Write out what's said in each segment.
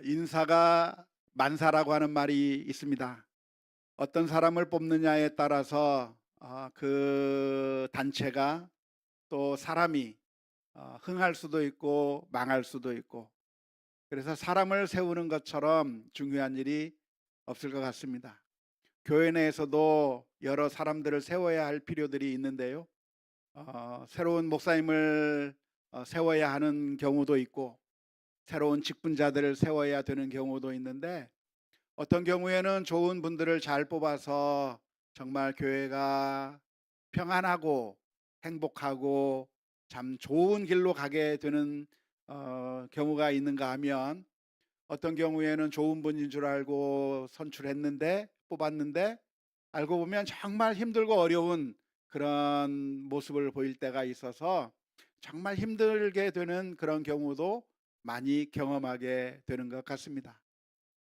인사가 만사라고 하는 말이 있습니다. 어떤 사람을 뽑느냐에 따라서 그 단체가 또 사람이 흥할 수도 있고 망할 수도 있고, 그래서 사람을 세우는 것처럼 중요한 일이 없을 것 같습니다. 교회 내에서도 여러 사람들을 세워야 할 필요들이 있는데요. 새로운 목사님을 세워야 하는 경우도 있고, 새로운 직분자들을 세워야 되는 경우도 있는데, 어떤 경우에는 좋은 분들을 잘 뽑아서 정말 교회가 평안하고 행복하고 참 좋은 길로 가게 되는 경우가 있는가 하면, 어떤 경우에는 좋은 분인 줄 알고 선출했는데 뽑았는데 알고 보면 정말 힘들고 어려운 그런 모습을 보일 때가 있어서 정말 힘들게 되는 그런 경우도 많이 경험하게 되는 것 같습니다.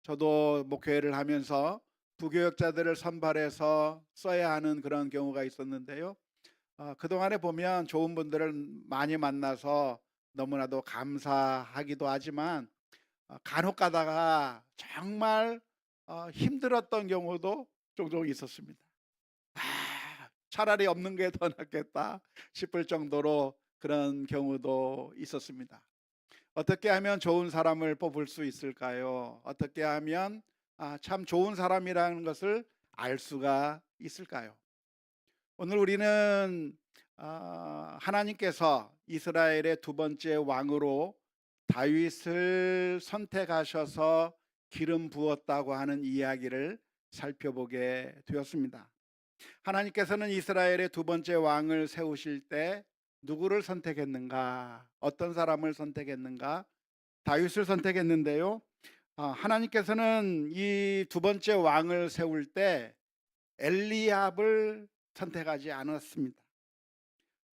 저도 목회를 하면서 부교역자들을 선발해서 써야 하는 그런 경우가 있었는데요. 그동안에 보면 좋은 분들을 많이 만나서 너무나도 감사하기도 하지만, 간혹 가다가 정말 힘들었던 경우도 종종 있었습니다. 차라리 없는 게 더 낫겠다 싶을 정도로 그런 경우도 있었습니다. 어떻게 하면 좋은 사람을 뽑을 수 있을까요? 어떻게 하면 참 좋은 사람이라는 것을 알 수가 있을까요? 오늘 우리는 하나님께서 이스라엘의 두 번째 왕으로 다윗을 선택하셔서 기름 부었다고 하는 이야기를 살펴보게 되었습니다. 하나님께서는 이스라엘의 두 번째 왕을 세우실 때 누구를 선택했는가? 어떤 사람을 선택했는가? 다윗을 선택했는데요. 하나님께서는 이 두 번째 왕을 세울 때 엘리압을 선택하지 않았습니다.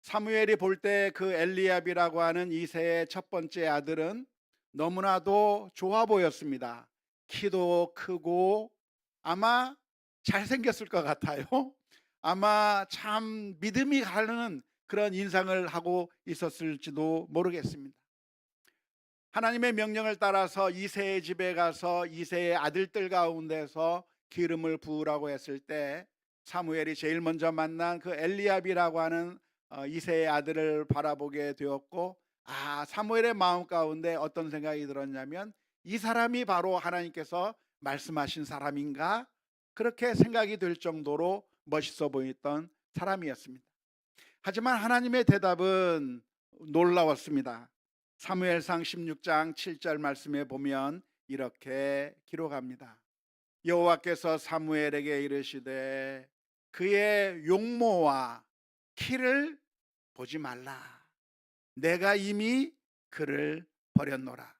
사무엘이 볼 때 그 엘리압이라고 하는 이새의 첫 번째 아들은 너무나도 좋아 보였습니다. 키도 크고 아마 잘생겼을 것 같아요. 아마 참 믿음이 가는 그런 인상을 하고 있었을지도 모르겠습니다. 하나님의 명령을 따라서 이새의 집에 가서 이새의 아들들 가운데서 기름을 부으라고 했을 때, 사무엘이 제일 먼저 만난 그 엘리압이라고 하는 이새의 아들을 바라보게 되었고, 사무엘의 마음 가운데 어떤 생각이 들었냐면, 이 사람이 바로 하나님께서 말씀하신 사람인가, 그렇게 생각이 될 정도로 멋있어 보였던 사람이었습니다. 하지만 하나님의 대답은 놀라웠습니다. 사무엘상 16장 7절 말씀에 보면 이렇게 기록합니다. 여호와께서 사무엘에게 이르시되 그의 용모와 키를 보지 말라. 내가 이미 그를 버렸노라.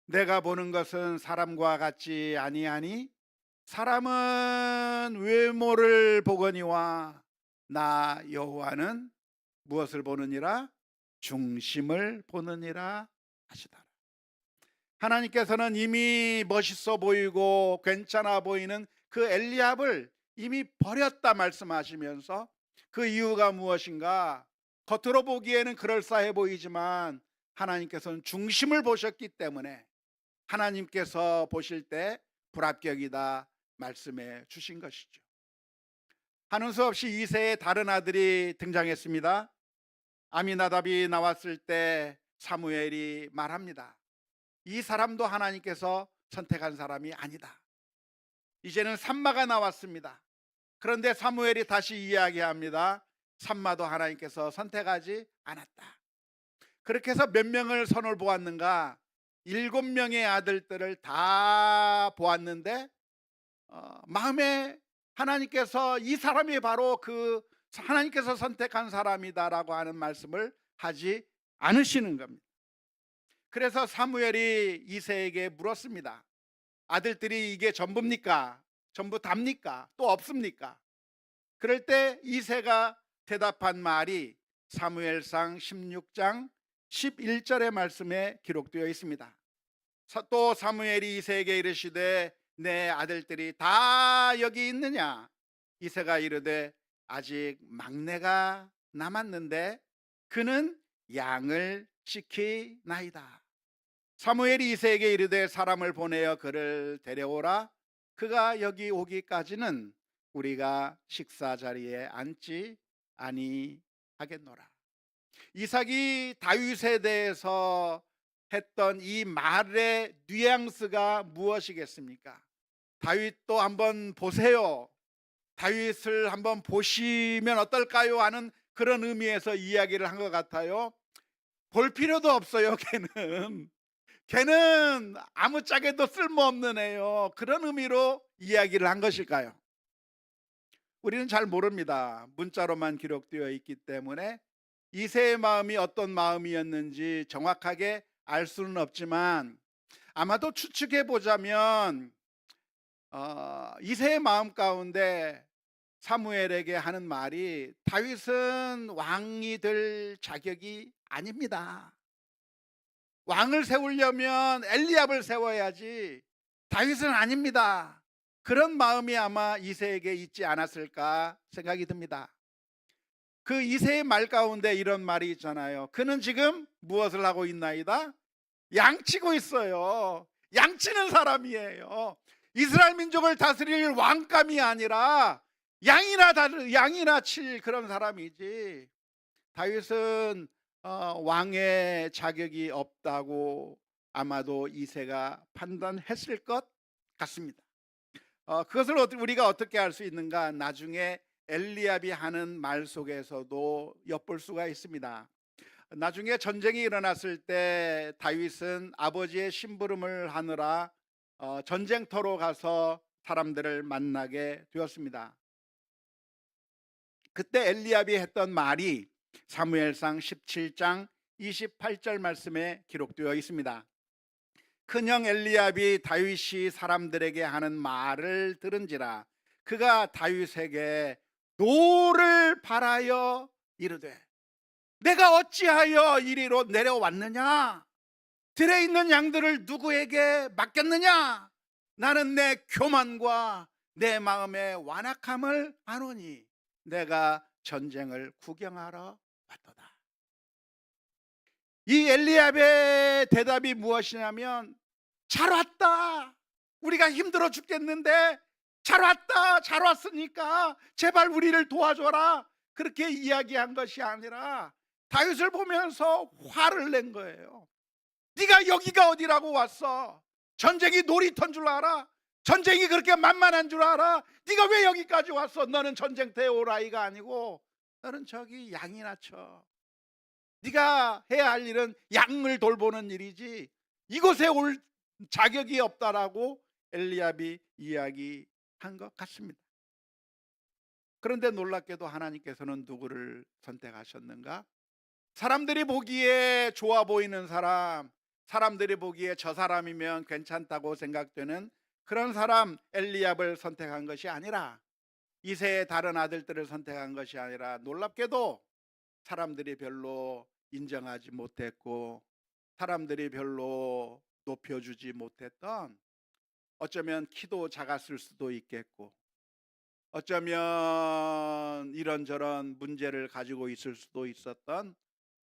내가 보는 것은 사람과 같지 아니하니 사람은 외모를 보거니와 나 여호와는 무엇을 보느니라? 중심을 보느니라 하시더라. 하나님께서는 이미 멋있어 보이고 괜찮아 보이는 그 엘리압을 이미 버렸다 말씀하시면서, 그 이유가 무엇인가? 겉으로 보기에는 그럴싸해 보이지만 하나님께서는 중심을 보셨기 때문에 하나님께서 보실 때 불합격이다 말씀해 주신 것이죠. 하는 수 없이 이새의 다른 아들이 등장했습니다. 아미나답이 나왔을 때 사무엘이 말합니다. 이 사람도 하나님께서 선택한 사람이 아니다. 이제는 삼마가 나왔습니다. 그런데 사무엘이 다시 이야기합니다. 삼마도 하나님께서 선택하지 않았다. 그렇게 해서 몇 명을 선을 보았는가? 7명의 아들들을 다 보았는데 마음에 하나님께서 이 사람이 바로 그 하나님께서 선택한 사람이다라고 하는 말씀을 하지 않으시는 겁니다. 그래서 사무엘이 이새에게 물었습니다. 아들들이 이게 전부입니까? 전부 답니까? 또 없습니까? 그럴 때 이새가 대답한 말이 사무엘상 16장 11절의 말씀에 기록되어 있습니다. 또 사무엘이 이새에게 이르시되 내 아들들이 다 여기 있느냐? 이새가 이르되 아직 막내가 남았는데 그는 양을 지키나이다. 사무엘이 이새에게 이르되 사람을 보내어 그를 데려오라. 그가 여기 오기까지는 우리가 식사 자리에 앉지 아니하겠노라. 이삭이 다윗에 대해서 했던 이 말의 뉘앙스가 무엇이겠습니까? 다윗도 한번 보세요, 다윗을 한번 보시면 어떨까요? 하는 그런 의미에서 이야기를 한 것 같아요. 볼 필요도 없어요. 걔는 아무짝에도 쓸모없는 애요. 그런 의미로 이야기를 한 것일까요? 우리는 잘 모릅니다. 문자로만 기록되어 있기 때문에 이새의 마음이 어떤 마음이었는지 정확하게 알 수는 없지만, 아마도 추측해 보자면 이새의 마음 가운데 사무엘에게 하는 말이, 다윗은 왕이 될 자격이 아닙니다. 왕을 세우려면 엘리압을 세워야지 다윗은 아닙니다. 그런 마음이 아마 이새에게 있지 않았을까 생각이 듭니다. 그 이새의 말 가운데 이런 말이 있잖아요. 그는 지금 무엇을 하고 있나이다? 양치고 있어요. 양치는 사람이에요. 이스라엘 민족을 다스릴 왕감이 아니라 양이나 칠 그런 사람이지, 다윗은 왕의 자격이 없다고 아마도 이새가 판단했을 것 같습니다. 그것을 우리가 어떻게 알 수 있는가? 나중에 엘리압이 하는 말 속에서도 엿볼 수가 있습니다. 나중에 전쟁이 일어났을 때 다윗은 아버지의 심부름을 하느라 전쟁터로 가서 사람들을 만나게 되었습니다. 그때 엘리압이 했던 말이 사무엘상 17장 28절 말씀에 기록되어 있습니다. 큰형 엘리압이 다윗이 사람들에게 하는 말을 들은지라 그가 다윗에게 노를 바라여 이르되 내가 어찌하여 이리로 내려왔느냐? 들에 있는 양들을 누구에게 맡겼느냐? 나는 내 교만과 내 마음의 완악함을 아노니 내가 전쟁을 구경하러 왔도다. 이 엘리압의 대답이 무엇이냐면, 잘 왔다, 우리가 힘들어 죽겠는데 잘 왔다, 잘 왔으니까 제발 우리를 도와줘라, 그렇게 이야기한 것이 아니라 다윗을 보면서 화를 낸 거예요. 네가 여기가 어디라고 왔어? 전쟁이 놀이터인 줄 알아? 전쟁이 그렇게 만만한 줄 알아? 네가 왜 여기까지 왔어? 너는 전쟁터에 올 아이가 아니고 너는 저기 양이나 쳐. 네가 해야 할 일은 양을 돌보는 일이지 이곳에 올 자격이 없다라고 엘리압이 이야기한 것 같습니다. 그런데 놀랍게도 하나님께서는 누구를 선택하셨는가? 사람들이 보기에 좋아 보이는 사람, 사람들이 보기에 저 사람이면 괜찮다고 생각되는 그런 사람 엘리압을 선택한 것이 아니라, 이새의 다른 아들들을 선택한 것이 아니라, 놀랍게도 사람들이 별로 인정하지 못했고 사람들이 별로 높여주지 못했던, 어쩌면 키도 작았을 수도 있겠고 어쩌면 이런저런 문제를 가지고 있을 수도 있었던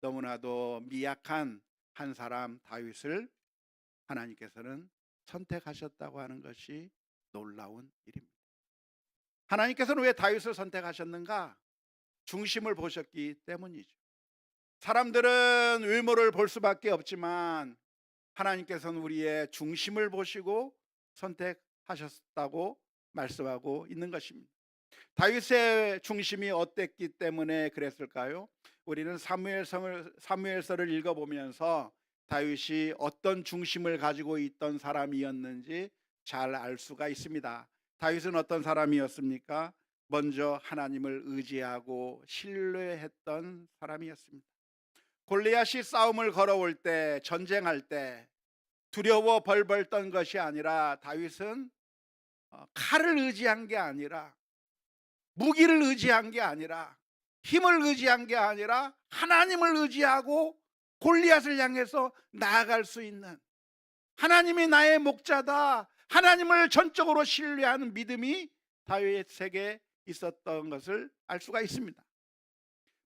너무나도 미약한 한 사람 다윗을 하나님께서는 선택하셨다고 하는 것이 놀라운 일입니다. 하나님께서는 왜 다윗을 선택하셨는가? 중심을 보셨기 때문이죠. 사람들은 외모를 볼 수밖에 없지만 하나님께서는 우리의 중심을 보시고 선택하셨다고 말씀하고 있는 것입니다. 다윗의 중심이 어땠기 때문에 그랬을까요? 우리는 사무엘서를 읽어보면서 다윗이 어떤 중심을 가지고 있던 사람이었는지 잘 알 수가 있습니다. 다윗은 어떤 사람이었습니까? 먼저 하나님을 의지하고 신뢰했던 사람이었습니다. 골리앗이 싸움을 걸어올 때, 전쟁할 때 두려워 벌벌 떤 것이 아니라, 다윗은 칼을 의지한 게 아니라, 무기를 의지한 게 아니라, 힘을 의지한 게 아니라 하나님을 의지하고 골리앗을 향해서 나아갈 수 있는, 하나님이 나의 목자다, 하나님을 전적으로 신뢰하는 믿음이 다윗에게 있었던 것을 알 수가 있습니다.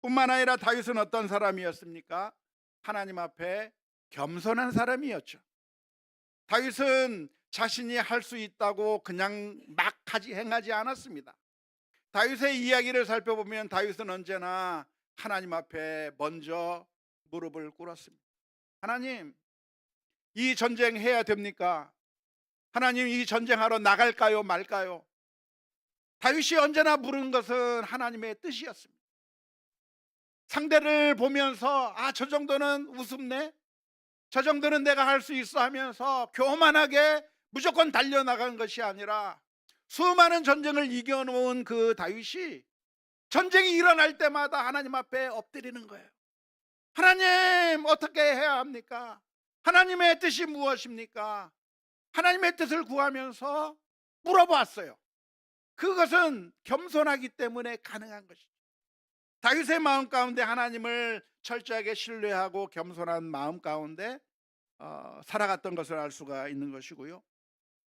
뿐만 아니라 다윗은 어떤 사람이었습니까? 하나님 앞에 겸손한 사람이었죠. 다윗은 자신이 할 수 있다고 그냥 막 행하지 않았습니다. 다윗의 이야기를 살펴보면 다윗은 언제나 하나님 앞에 먼저 무릎을 꿇었습니다. 하나님, 이 전쟁 해야 됩니까? 하나님, 이 전쟁하러 나갈까요, 말까요? 다윗이 언제나 물은 것은 하나님의 뜻이었습니다. 상대를 보면서 저 정도는 우습네, 저 정도는 내가 할 수 있어 하면서 교만하게 무조건 달려나간 것이 아니라 수많은 전쟁을 이겨놓은 그 다윗이 전쟁이 일어날 때마다 하나님 앞에 엎드리는 거예요. 하나님, 어떻게 해야 합니까? 하나님의 뜻이 무엇입니까? 하나님의 뜻을 구하면서 물어봤어요. 그것은 겸손하기 때문에 가능한 것이죠. 다윗의 마음 가운데 하나님을 철저하게 신뢰하고 겸손한 마음 가운데 살아갔던 것을 알 수가 있는 것이고요.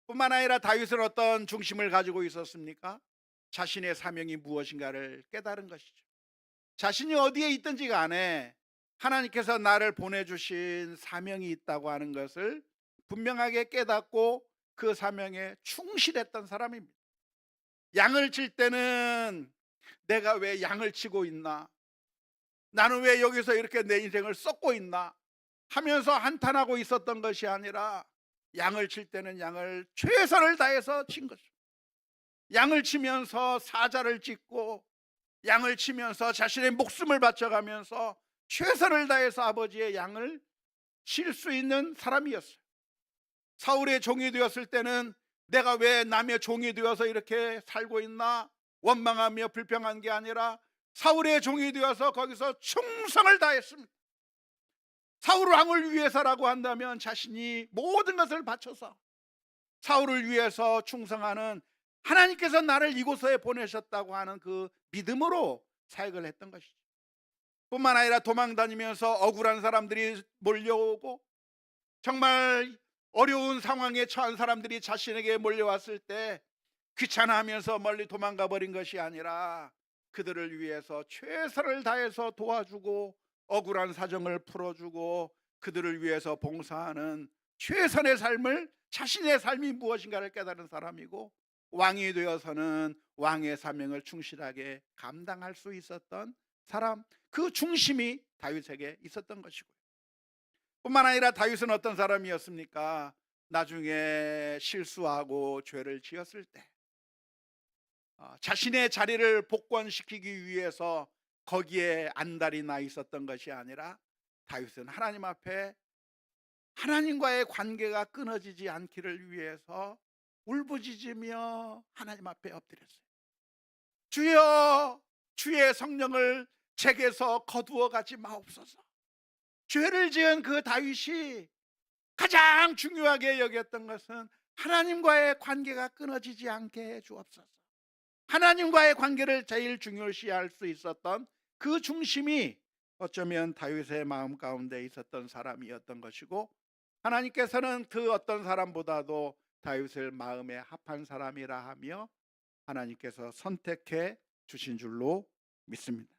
뿐만 아니라 다윗은 어떤 중심을 가지고 있었습니까? 자신의 사명이 무엇인가를 깨달은 것이죠. 자신이 어디에 있든지 간에 하나님께서 나를 보내주신 사명이 있다고 하는 것을 분명하게 깨닫고 그 사명에 충실했던 사람입니다. 양을 칠 때는 내가 왜 양을 치고 있나, 나는 왜 여기서 이렇게 내 인생을 썩고 있나 하면서 한탄하고 있었던 것이 아니라 양을 칠 때는 양을 최선을 다해서 친 것입니다. 양을 치면서 사자를 찢고 양을 치면서 자신의 목숨을 바쳐가면서 최선을 다해서 아버지의 양을 칠 수 있는 사람이었어요. 사울의 종이 되었을 때는 내가 왜 남의 종이 되어서 이렇게 살고 있나 원망하며 불평한 게 아니라 사울의 종이 되어서 거기서 충성을 다했습니다. 사울 왕을 위해서라고 한다면 자신이 모든 것을 바쳐서 사울을 위해서 충성하는, 하나님께서 나를 이곳에 보내셨다고 하는 그 믿음으로 사역을 했던 것이죠. 뿐만 아니라 도망다니면서 억울한 사람들이 몰려오고 정말 어려운 상황에 처한 사람들이 자신에게 몰려왔을 때 귀찮아하면서 멀리 도망가 버린 것이 아니라 그들을 위해서 최선을 다해서 도와주고 억울한 사정을 풀어주고 그들을 위해서 봉사하는 최선의 삶을, 자신의 삶이 무엇인가를 깨달은 사람이고, 왕이 되어서는 왕의 사명을 충실하게 감당할 수 있었던 사람, 그 중심이 다윗에게 있었던 것이고요. 뿐만 아니라 다윗은 어떤 사람이었습니까? 나중에 실수하고 죄를 지었을 때 자신의 자리를 복권시키기 위해서 거기에 안달이 나 있었던 것이 아니라 다윗은 하나님 앞에 하나님과의 관계가 끊어지지 않기를 위해서 울부짖으며 하나님 앞에 엎드렸어요. 주여, 주의 성령을 제게서 거두어 가지 마옵소서. 죄를 지은 그 다윗이 가장 중요하게 여겼던 것은 하나님과의 관계가 끊어지지 않게 해 주옵소서. 하나님과의 관계를 제일 중요시할 수 있었던 그 중심이 어쩌면 다윗의 마음 가운데 있었던 사람이었던 것이고, 하나님께서는 그 어떤 사람보다도 다윗을 마음에 합한 사람이라 하며 하나님께서 선택해 주신 줄로 믿습니다.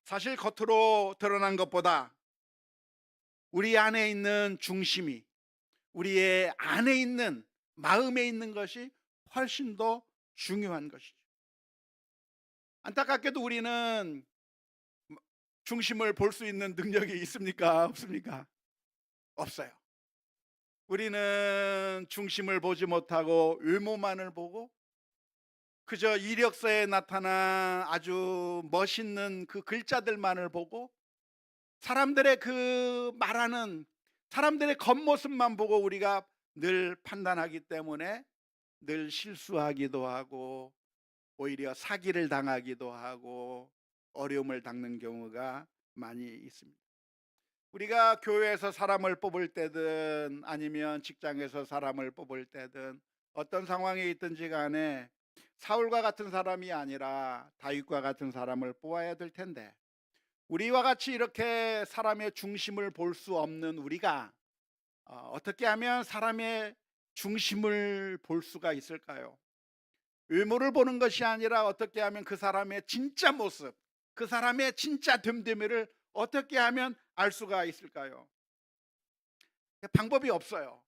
사실 겉으로 드러난 것보다 우리 안에 있는 중심이, 우리의 안에 있는 마음에 있는 것이 훨씬 더 중요한 것이죠. 안타깝게도 우리는 중심을 볼 수 있는 능력이 있습니까? 없습니까? 없어요. 우리는 중심을 보지 못하고 외모만을 보고 그저 이력서에 나타난 아주 멋있는 그 글자들만을 보고 사람들의 그 말하는 사람들의 겉모습만 보고 우리가 늘 판단하기 때문에 늘 실수하기도 하고 오히려 사기를 당하기도 하고 어려움을 당하는 경우가 많이 있습니다. 우리가 교회에서 사람을 뽑을 때든 아니면 직장에서 사람을 뽑을 때든 어떤 상황에 있든지 간에 사울과 같은 사람이 아니라 다윗과 같은 사람을 뽑아야 될 텐데, 우리와 같이 이렇게 사람의 중심을 볼 수 없는 우리가 어떻게 하면 사람의 중심을 볼 수가 있을까요? 외모를 보는 것이 아니라 어떻게 하면 그 사람의 진짜 모습, 그 사람의 진짜 됨됨이를 어떻게 하면 알 수가 있을까요? 방법이 없어요.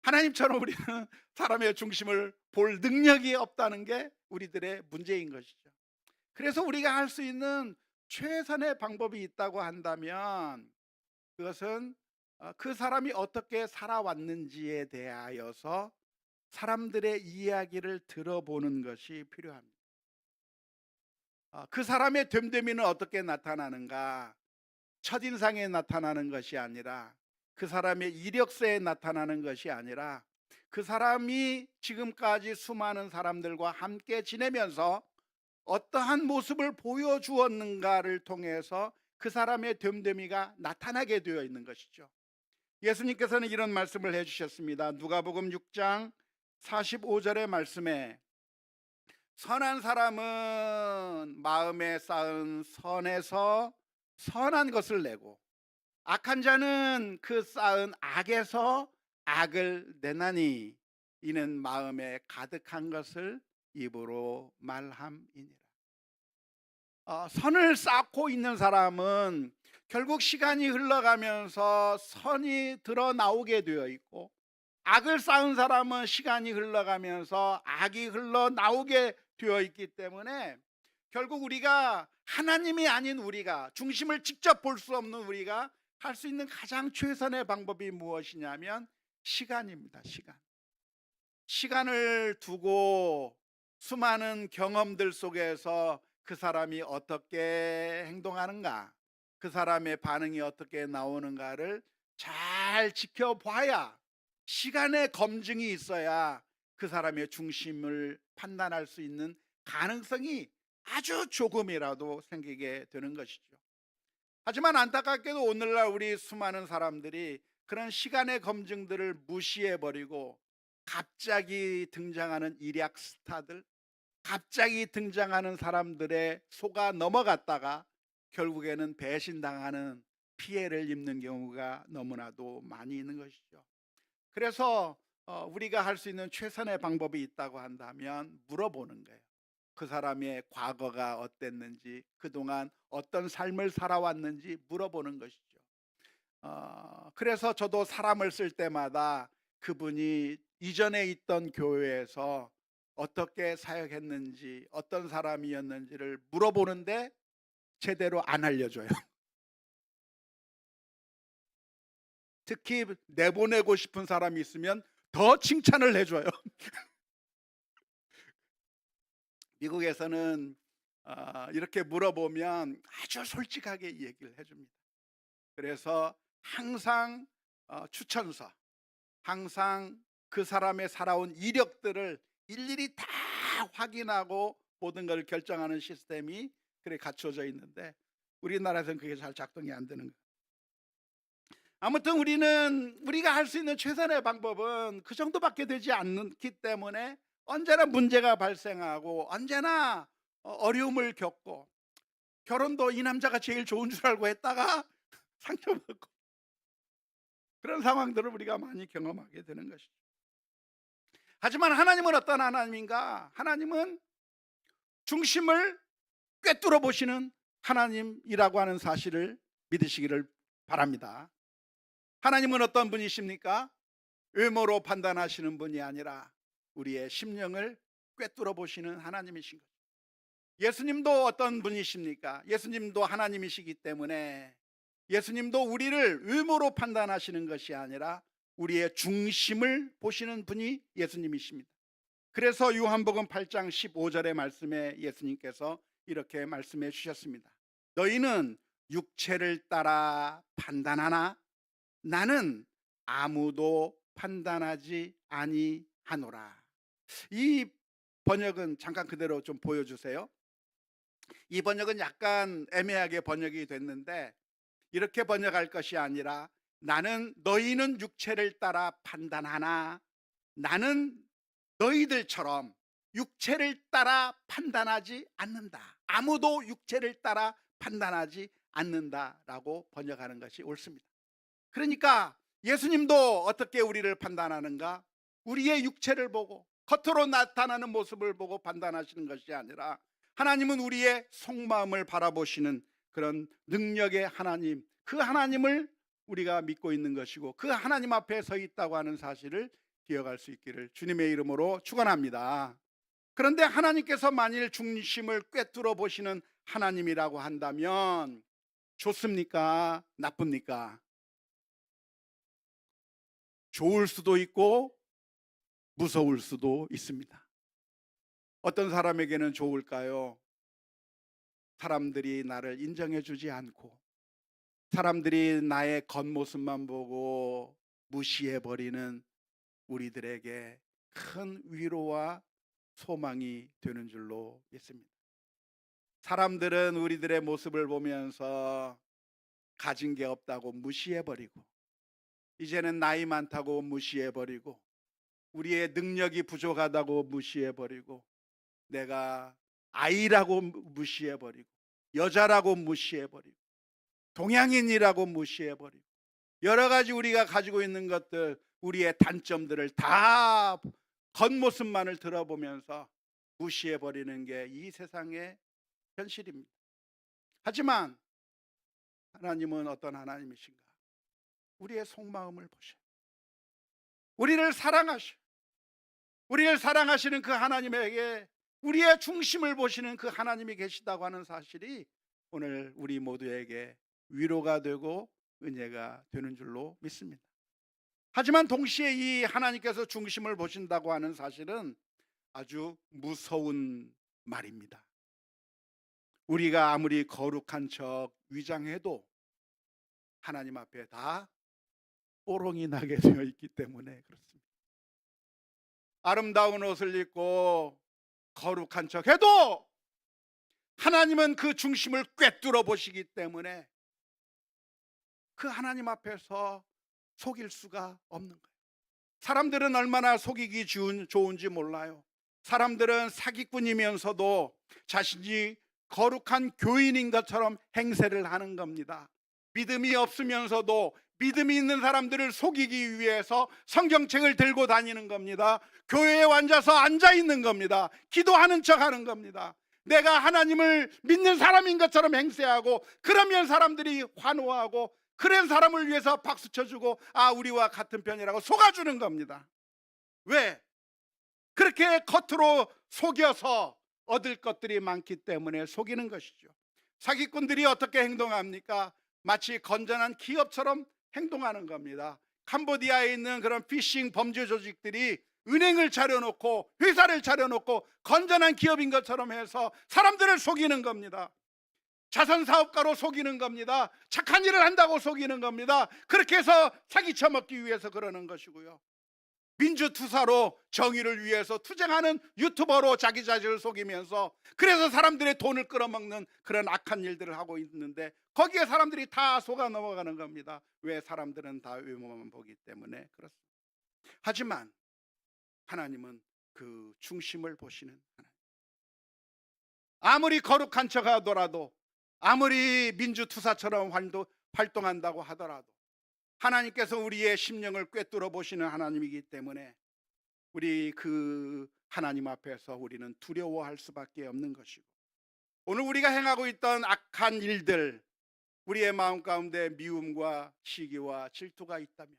하나님처럼 우리는 사람의 중심을 볼 능력이 없다는 게 우리들의 문제인 것이죠. 그래서 우리가 할 수 있는 최선의 방법이 있다고 한다면 그것은 그 사람이 어떻게 살아왔는지에 대하여서 사람들의 이야기를 들어보는 것이 필요합니다. 그 사람의 됨됨이는 어떻게 나타나는가? 첫인상에 나타나는 것이 아니라, 그 사람의 이력서에 나타나는 것이 아니라, 그 사람이 지금까지 수많은 사람들과 함께 지내면서 어떠한 모습을 보여주었는가를 통해서 그 사람의 됨됨이가 나타나게 되어 있는 것이죠. 예수님께서는 이런 말씀을 해주셨습니다. 누가복음 6장 45절의 말씀에, 선한 사람은 마음에 쌓은 선에서 선한 것을 내고, 악한 자는 그 쌓은 악에서 악을 내나니 이는 마음에 가득한 것을 입으로 말함이니라. 선을 쌓고 있는 사람은 결국 시간이 흘러가면서 선이 드러나오게 되어 있고, 악을 쌓은 사람은 시간이 흘러가면서 악이 흘러나오게 되어 있기 때문에 결국 우리가, 하나님이 아닌 우리가, 중심을 직접 볼 수 없는 우리가 할 수 있는 가장 최선의 방법이 무엇이냐면 시간입니다. 시간을 두고 수많은 경험들 속에서 그 사람이 어떻게 행동하는가, 그 사람의 반응이 어떻게 나오는가를 잘 지켜봐야, 시간의 검증이 있어야 그 사람의 중심을 판단할 수 있는 가능성이 아주 조금이라도 생기게 되는 것이죠. 하지만 안타깝게도 오늘날 우리 수많은 사람들이 그런 시간의 검증들을 무시해버리고 갑자기 등장하는 일약 스타들, 갑자기 등장하는 사람들의 속아 넘어갔다가 결국에는 배신당하는, 피해를 입는 경우가 너무나도 많이 있는 것이죠. 그래서 우리가 할 수 있는 최선의 방법이 있다고 한다면 물어보는 거예요. 그 사람의 과거가 어땠는지, 그동안 어떤 삶을 살아왔는지 물어보는 것이죠. 그래서 저도 사람을 쓸 때마다 그분이 이전에 있던 교회에서 어떻게 사역했는지, 어떤 사람이었는지를 물어보는데 제대로 안 알려줘요. 특히 내보내고 싶은 사람이 있으면 더 칭찬을 해줘요. 미국에서는 이렇게 물어보면 아주 솔직하게 얘기를 해줍니다. 그래서 항상 추천서, 항상 그 사람의 살아온 이력들을 일일이 다 확인하고 모든 걸 결정하는 시스템이 그래 갖춰져 있는데 우리나라에서는 그게 잘 작동이 안 되는 거예요. 아무튼 우리가 할 수 있는 최선의 방법은 그 정도밖에 되지 않기 때문에 언제나 문제가 발생하고 언제나 어려움을 겪고, 결혼도 이 남자가 제일 좋은 줄 알고 했다가 상처받고, 그런 상황들을 우리가 많이 경험하게 되는 것이죠. 하지만 하나님은 어떤 하나님인가? 하나님은 중심을 꿰뚫어 보시는 하나님이라고 하는 사실을 믿으시기를 바랍니다. 하나님은 어떤 분이십니까? 외모로 판단하시는 분이 아니라 우리의 심령을 꿰뚫어 보시는 하나님이신 거죠. 예수님도 어떤 분이십니까? 예수님도 하나님이시기 때문에 예수님도 우리를 외모로 판단하시는 것이 아니라 우리의 중심을 보시는 분이 예수님이십니다. 그래서 요한복음 8장 15절의 말씀에 예수님께서 이렇게 말씀해 주셨습니다. 너희는 육체를 따라 판단하나 나는 아무도 판단하지 아니하노라. 이 번역은 잠깐 그대로 좀 보여주세요. 이 번역은 약간 애매하게 번역이 됐는데 이렇게 번역할 것이 아니라, 나는 너희는 육체를 따라 판단하나 나는 너희들처럼 육체를 따라 판단하지 않는다. 아무도 육체를 따라 판단하지 않는다라고 번역하는 것이 옳습니다. 그러니까 예수님도 어떻게 우리를 판단하는가? 우리의 육체를 보고 겉으로 나타나는 모습을 보고 판단하시는 것이 아니라 하나님은 우리의 속마음을 바라보시는 그런 능력의 하나님, 그 하나님을 우리가 믿고 있는 것이고 그 하나님 앞에 서 있다고 하는 사실을 기억할 수 있기를 주님의 이름으로 축원합니다. 그런데 하나님께서 만일 중심을 꿰뚫어 보시는 하나님이라고 한다면 좋습니까? 나쁩니까? 좋을 수도 있고 무서울 수도 있습니다. 어떤 사람에게는 좋을까요? 사람들이 나를 인정해 주지 않고 사람들이 나의 겉모습만 보고 무시해 버리는 우리들에게 큰 위로와 소망이 되는 줄로 믿습니다. 사람들은 우리들의 모습을 보면서 가진 게 없다고 무시해 버리고 이제는 나이 많다고 무시해 버리고 우리의 능력이 부족하다고 무시해 버리고 내가 아이라고 무시해 버리고 여자라고 무시해 버리고 동양인이라고 무시해 버리고 여러 가지 우리가 가지고 있는 것들 우리의 단점들을 다 겉모습만을 들어보면서 무시해 버리는 게 이 세상의 현실입니다. 하지만 하나님은 어떤 하나님이신가? 우리의 속마음을 보셔. 우리를 사랑하셔. 우리를 사랑하시는 그 하나님에게 우리의 중심을 보시는 그 하나님이 계시다고 하는 사실이 오늘 우리 모두에게 위로가 되고 은혜가 되는 줄로 믿습니다. 하지만 동시에 이 하나님께서 중심을 보신다고 하는 사실은 아주 무서운 말입니다. 우리가 아무리 거룩한 척 위장해도 하나님 앞에 다 뽀롱이 나게 되어 있기 때문에 그렇습니다. 아름다운 옷을 입고 거룩한 척 해도 하나님은 그 중심을 꿰뚫어 보시기 때문에 그 하나님 앞에서 속일 수가 없는 거예요. 사람들은 얼마나 속이기 좋은지 몰라요. 사람들은 사기꾼이면서도 자신이 거룩한 교인인 것처럼 행세를 하는 겁니다. 믿음이 없으면서도 믿음이 있는 사람들을 속이기 위해서 성경책을 들고 다니는 겁니다. 교회에 앉아 있는 겁니다. 기도하는 척 하는 겁니다. 내가 하나님을 믿는 사람인 것처럼 행세하고 그러면 사람들이 환호하고 그런 사람을 위해서 박수 쳐주고 우리와 같은 편이라고 속아주는 겁니다. 왜? 그렇게 겉으로 속여서 얻을 것들이 많기 때문에 속이는 것이죠. 사기꾼들이 어떻게 행동합니까? 마치 건전한 기업처럼 행동하는 겁니다. 캄보디아에 있는 그런 피싱 범죄 조직들이 은행을 차려놓고 회사를 차려놓고 건전한 기업인 것처럼 해서 사람들을 속이는 겁니다. 자선사업가로 속이는 겁니다. 착한 일을 한다고 속이는 겁니다. 그렇게 해서 사기쳐 먹기 위해서 그러는 것이고요. 민주투사로 정의를 위해서 투쟁하는 유튜버로 자기 자신을 속이면서 그래서 사람들의 돈을 끌어먹는 그런 악한 일들을 하고 있는데 거기에 사람들이 다 속아 넘어가는 겁니다. 왜? 사람들은 다 외모만 보기 때문에 그렇습니다. 하지만 하나님은 그 중심을 보시는 하나님. 아무리 거룩한 척 하더라도 아무리 민주투사처럼 활동한다고 하더라도 하나님께서 우리의 심령을 꿰뚫어 보시는 하나님이기 때문에 우리 그 하나님 앞에서 우리는 두려워할 수밖에 없는 것이고 오늘 우리가 행하고 있던 악한 일들 우리의 마음 가운데 미움과 시기와 질투가 있다면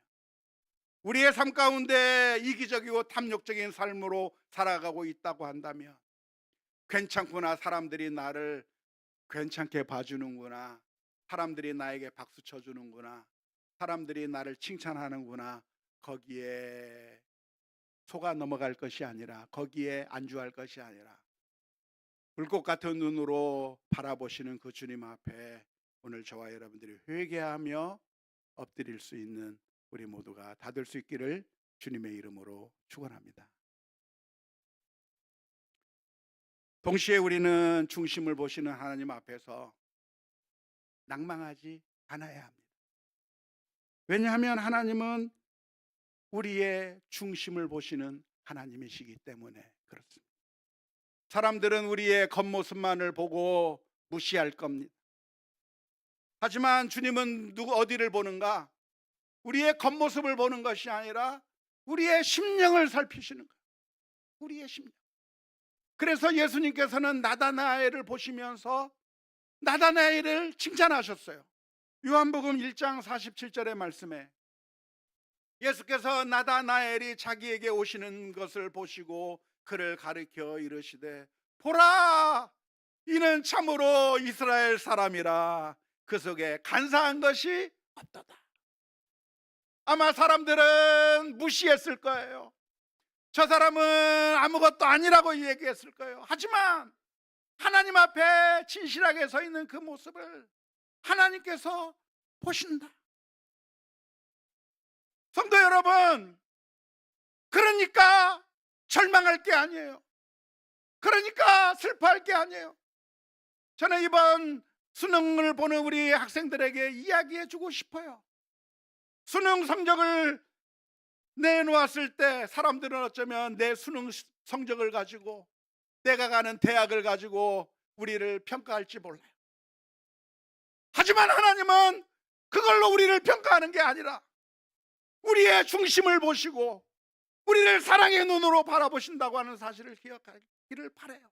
우리의 삶 가운데 이기적이고 탐욕적인 삶으로 살아가고 있다고 한다면 괜찮구나, 사람들이 나를 괜찮게 봐주는구나, 사람들이 나에게 박수 쳐주는구나, 사람들이 나를 칭찬하는구나, 거기에 속아 넘어갈 것이 아니라 거기에 안주할 것이 아니라 불꽃 같은 눈으로 바라보시는 그 주님 앞에 오늘 저와 여러분들이 회개하며 엎드릴 수 있는 우리 모두가 다 될 수 있기를 주님의 이름으로 축원합니다. 동시에 우리는 중심을 보시는 하나님 앞에서 낭망하지 않아야 합니다. 왜냐하면 하나님은 우리의 중심을 보시는 하나님이시기 때문에 그렇습니다. 사람들은 우리의 겉모습만을 보고 무시할 겁니다. 하지만 주님은 어디를 보는가? 우리의 겉모습을 보는 것이 아니라 우리의 심령을 살피시는 거예요. 우리의 심령. 그래서 예수님께서는 나다나엘을 보시면서 나다나엘을 칭찬하셨어요. 요한복음 1장 47절의 말씀에 예수께서 나다나엘이 자기에게 오시는 것을 보시고 그를 가리켜 이르시되 보라, 이는 참으로 이스라엘 사람이라, 그 속에 간사한 것이 없도다. 아마 사람들은 무시했을 거예요. 저 사람은 아무것도 아니라고 얘기했을 거예요. 하지만 하나님 앞에 진실하게 서 있는 그 모습을 하나님께서 보신다. 성도 여러분, 그러니까 절망할 게 아니에요. 그러니까 슬퍼할 게 아니에요. 저는 이번 수능을 보는 우리 학생들에게 이야기해 주고 싶어요. 수능 성적을 내놓았을 때 사람들은 어쩌면 내 수능 성적을 가지고, 내가 가는 대학을 가지고 우리를 평가할지 몰라요. 하지만 하나님은 그걸로 우리를 평가하는 게 아니라 우리의 중심을 보시고 우리를 사랑의 눈으로 바라보신다고 하는 사실을 기억하기를 바라요.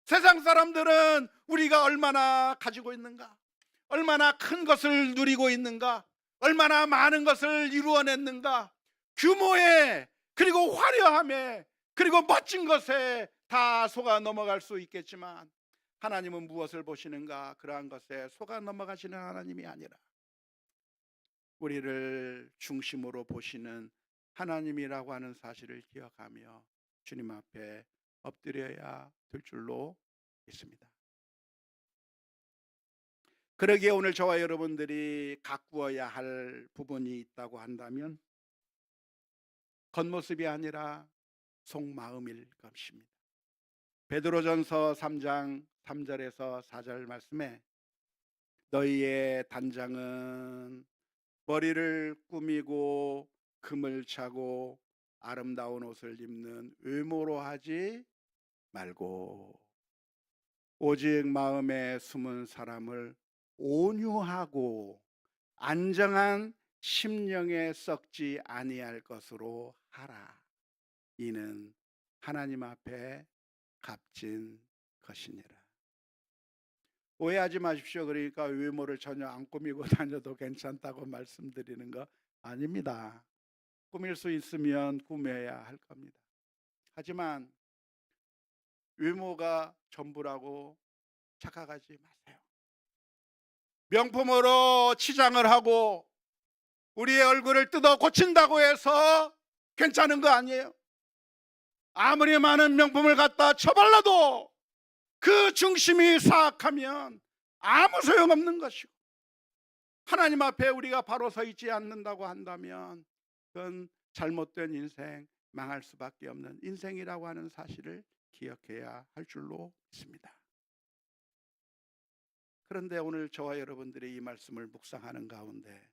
세상 사람들은 우리가 얼마나 가지고 있는가, 얼마나 큰 것을 누리고 있는가, 얼마나 많은 것을 이루어냈는가, 규모에, 그리고 화려함에, 그리고 멋진 것에 다 속아 넘어갈 수 있겠지만 하나님은 무엇을 보시는가? 그러한 것에 속아 넘어가시는 하나님이 아니라 우리를 중심으로 보시는 하나님이라고 하는 사실을 기억하며 주님 앞에 엎드려야 될 줄로 믿습니다. 그러기에 오늘 저와 여러분들이 가꾸어야 할 부분이 있다고 한다면 겉모습이 아니라 속마음일 것입니다. 베드로전서 3장 3절에서 4절 말씀에 너희의 단장은 머리를 꾸미고 금을 차고 아름다운 옷을 입는 외모로 하지 말고 오직 마음에 숨은 사람을 온유하고 안정한 심령에 썩지 아니할 것으로 하라. 이는 하나님 앞에 값진 것이니라. 오해하지 마십시오. 그러니까 외모를 전혀 안 꾸미고 다녀도 괜찮다고 말씀드리는 거 아닙니다. 꾸밀 수 있으면 꾸며야 할 겁니다. 하지만 외모가 전부라고 착각하지 마세요. 명품으로 치장을 하고 우리의 얼굴을 뜯어 고친다고 해서 괜찮은 거 아니에요. 아무리 많은 명품을 갖다 쳐발라도 그 중심이 사악하면 아무 소용없는 것이고, 하나님 앞에 우리가 바로 서 있지 않는다고 한다면 그건 잘못된 인생, 망할 수밖에 없는 인생이라고 하는 사실을 기억해야 할 줄로 믿습니다. 그런데 오늘 저와 여러분들이 이 말씀을 묵상하는 가운데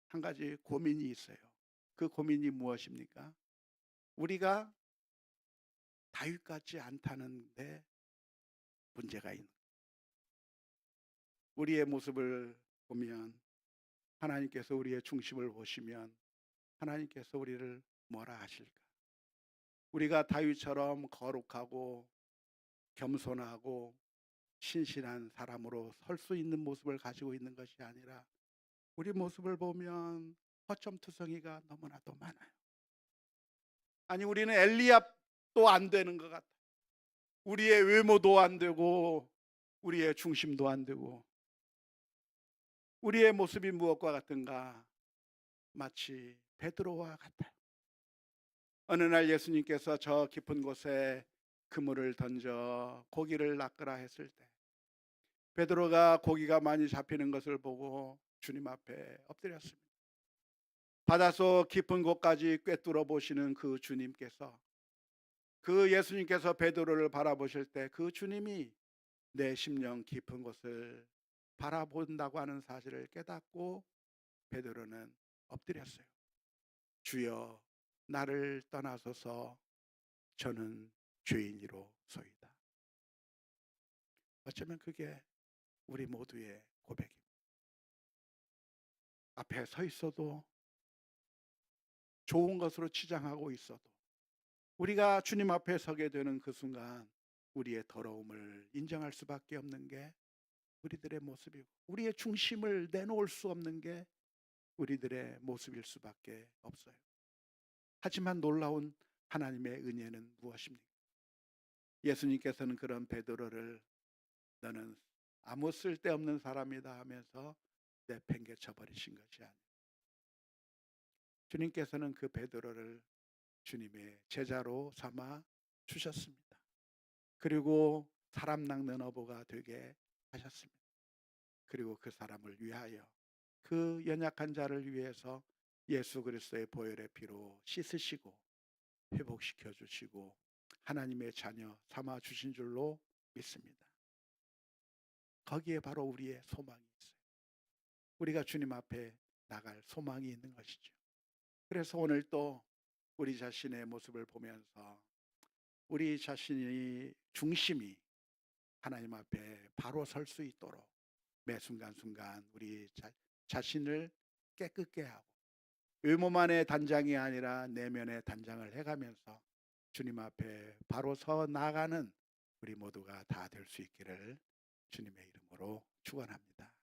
한 가지 고민이 있어요. 그 고민이 무엇입니까? 우리가 다윗 같지 않다는 데 문제가 있는 거예요. 우리의 모습을 보면 하나님께서 우리의 중심을 보시면 하나님께서 우리를 뭐라 하실까? 우리가 다윗처럼 거룩하고 겸손하고 신실한 사람으로 설 수 있는 모습을 가지고 있는 것이 아니라 우리 모습을 보면 허점투성이가 너무나도 많아요. 아니, 우리는 엘리압도 안 되는 것 같아요. 우리의 외모도 안 되고 우리의 중심도 안 되고 우리의 모습이 무엇과 같은가? 마치 베드로와 같아요. 어느 날 예수님께서 저 깊은 곳에 그물을 던져 고기를 낚으라 했을 때 베드로가 고기가 많이 잡히는 것을 보고 주님 앞에 엎드렸습니다. 바닷속 깊은 곳까지 꿰뚫어 보시는 그 주님께서, 그 예수님께서 베드로를 바라보실 때 그 주님이 내 심령 깊은 곳을 바라본다고 하는 사실을 깨닫고 베드로는 엎드렸어요. 주여, 나를 떠나소서, 저는 죄인이로소이다. 어쩌면 그게 우리 모두의 고백입니다. 앞에 서 있어도 좋은 것으로 치장하고 있어도 우리가 주님 앞에 서게 되는 그 순간 우리의 더러움을 인정할 수밖에 없는 게 우리들의 모습이고, 우리의 중심을 내놓을 수 없는 게 우리들의 모습일 수밖에 없어요. 하지만 놀라운 하나님의 은혜는 무엇입니까? 예수님께서는 그런 베드로를 너는 아무 쓸데없는 사람이다 하면서 내팽개쳐 버리신 것이 아니에요. 주님께서는 그 베드로를 주님의 제자로 삼아 주셨습니다. 그리고 사람 낚는 어부가 되게 하셨습니다. 그리고 그 사람을 위하여, 그 연약한 자를 위해서 예수 그리스도의 보혈의 피로 씻으시고 회복시켜 주시고 하나님의 자녀 삼아 주신 줄로 믿습니다. 거기에 바로 우리의 소망이 있어요. 우리가 주님 앞에 나갈 소망이 있는 것이죠. 그래서 오늘 또 우리 자신의 모습을 보면서 우리 자신의 중심이 하나님 앞에 바로 설 수 있도록 매 순간순간 우리 자신을 깨끗게 하고 외모만의 단장이 아니라 내면의 단장을 해가면서 주님 앞에 바로 서 나가는 우리 모두가 다 될 수 있기를 주님의 이름으로 축원합니다.